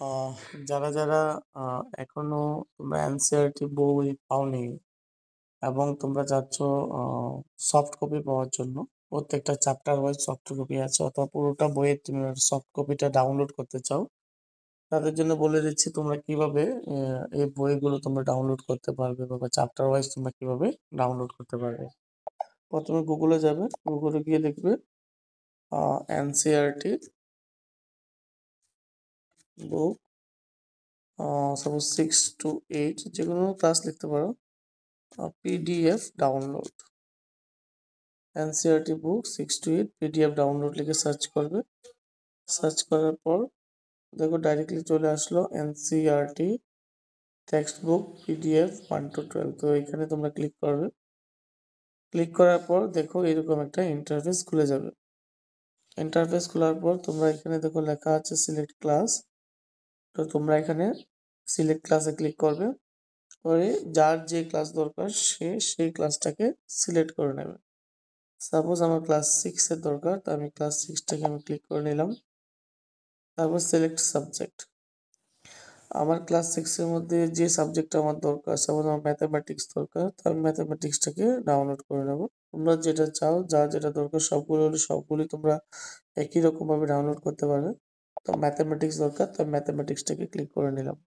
আহ যারা যারা এখনো তোমরা এনসিইআরটি বই পাওনি এবং তোমরা চাচ্ছ সফট কপি পাওয়ার জন্য, প্রত্যেকটা চ্যাপ্টার ওয়াইজ সফট কপি আছে অথবা পুরোটা বইয়ের তুমি সফট কপিটা ডাউনলোড করতে চাও, তাদের জন্য বলে দিচ্ছি তোমরা কিভাবে এই বইগুলো তোমরা ডাউনলোড করতে পারবে বা চ্যাপ্টার ওয়াইজ তোমরা কিভাবে ডাউনলোড করতে পারবে। প্রথমে গুগলে যাবে, গুগলে গিয়ে লিখবে এনসিইআরটি বুক, সাপোজ 6 to 8 যে কোনো ক্লাস লিখতে পারো। PDF download, NCERT book 6 to 8 PDF download লিখে সার্চ করবে। সার্চ করার পর দেখো ডাইরেক্টলি চলে আসলো NCERT text book PDF 1 to 12। তো এখানে তোমরা ক্লিক করবে। ক্লিক করার পর দেখো এরকম একটা ইন্টারফেস খুলে যাবে। ইন্টারফেস খোলার পর তোমরা এখানে দেখো লেখা আছে সিলেক্ট ক্লাস। তো তোমরা এখানে সিলেক্ট ক্লাসে ক্লিক করবে, করে যার যে ক্লাস দরকার সে সেই ক্লাসটাকে সিলেক্ট করে নেবে। সাপোজ আমার ক্লাস 6 এর দরকার, তো আমি ক্লাস 6টাকে আমি ক্লিক করে নিলাম। তারপর সিলেক্ট সাবজেক্ট, আমার ক্লাস 6 এর মধ্যে যে সাবজেক্টটা আমার দরকার, সাপোজ আমার ম্যাথামেটিক্স দরকার, তো আমি ম্যাথামেটিক্সটাকে ডাউনলোড করে নেব। তোমরা যেটা চাও, যা যেটা দরকার সবগুলো হলে সবগুলি তোমরা একই রকম ভাবে ডাউনলোড করতে পারবে। তো ম্যাথামেটিক্স দরকার, তো ম্যাথামেটিক্সটাকে ক্লিক করে নিলাম।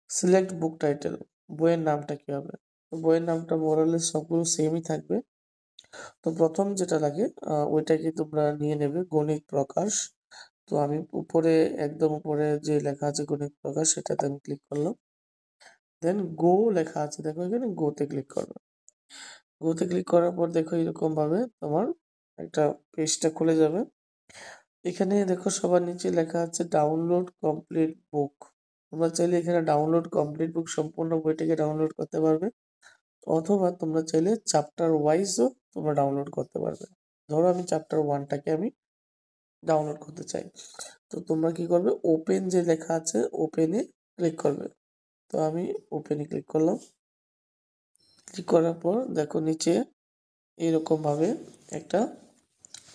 সিলেক্ট বুক টাইটেল, বইয়ের নামটা কি হবে? তো বইয়ের নামটা মোরালেস সবগুলো সেমই থাকবে। তো প্রথম যেটা লাগে ওইটাকে তোমরা নিয়ে নেবে, গণিত প্রকাশ। তো আমি উপরে, একদম উপরে যে লেখা আছে গণিত প্রকাশ, সেটাতে আমি ক্লিক করলাম। দেন গো লেখা আছে, দেখো এখানে গোতে ক্লিক করবে। গোতে ক্লিক করার পর দেখো এরকম ভাবে তোমার একটা পেজটা খুলে যাবে। এখানে দেখো সবার নিচে লেখা আছে ডাউনলোড কমপ্লিট বুক। তোমরা চাইলে এখানে ডাউনলোড কমপ্লিট বুক সম্পূর্ণ বইটাকে ডাউনলোড করতে পারবে, অথবা তোমরা চাইলে চ্যাপ্টার ওয়াইজও তোমরা ডাউনলোড করতে পারবে। ধরো আমি চ্যাপ্টার 1টাকে আমি ডাউনলোড করতে চাই, তো তোমরা কি করবে, ওপেন যে লেখা আছে ওপেনে ক্লিক করবে। তো আমি ওপেনে ক্লিক করলাম। ক্লিক করার পর দেখো নিচে এরকম ভাবে একটা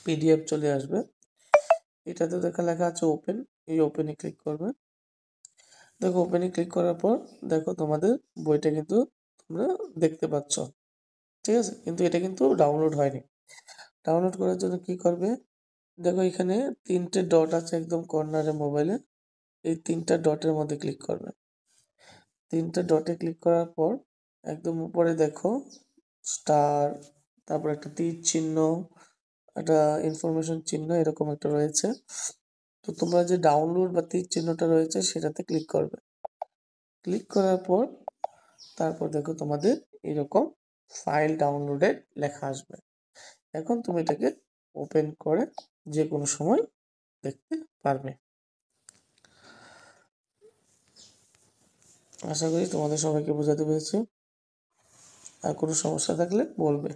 পিডিএফ চলে আসবে। এটাতে দেখা লেখা আছে ওপেন, এই ওপেনে ক্লিক করবে। দেখো ওপেনে ক্লিক করার পর দেখো তোমাদের বইটা কিন্তু তোমরা দেখতে পাচ্ছ, ঠিক আছে? কিন্তু এটা কিন্তু ডাউনলোড হয়নি। ডাউনলোড করার জন্য কি করবে, দেখো এখানে 3টে ডট আছে একদম কর্নারে মোবাইলে, এই 3টা ডটের মধ্যে ক্লিক করবে। 3টে ডটে ক্লিক করার পর একদম উপরে দেখো স্টার, তারপর একটা তীর চিহ্ন, একটা ইনফরমেশন চিহ্ন এরকম একটা রয়েছে। তো তোমরা যে ডাউনলোড বা তীর চিহ্নটা রয়েছে সেটাতে ক্লিক করবে। ক্লিক করার পর তারপর দেখো তোমাদের এরকম ফাইল ডাউনলোডেড লেখা আসবে। এখন তুমি এটাকে ওপেন করে যে কোনো সময় দেখতে পারবে। আশা করি তোমাদের সবাইকে বোঝাতে পেরেছি। আর কোনো সমস্যা থাকলে বলবে।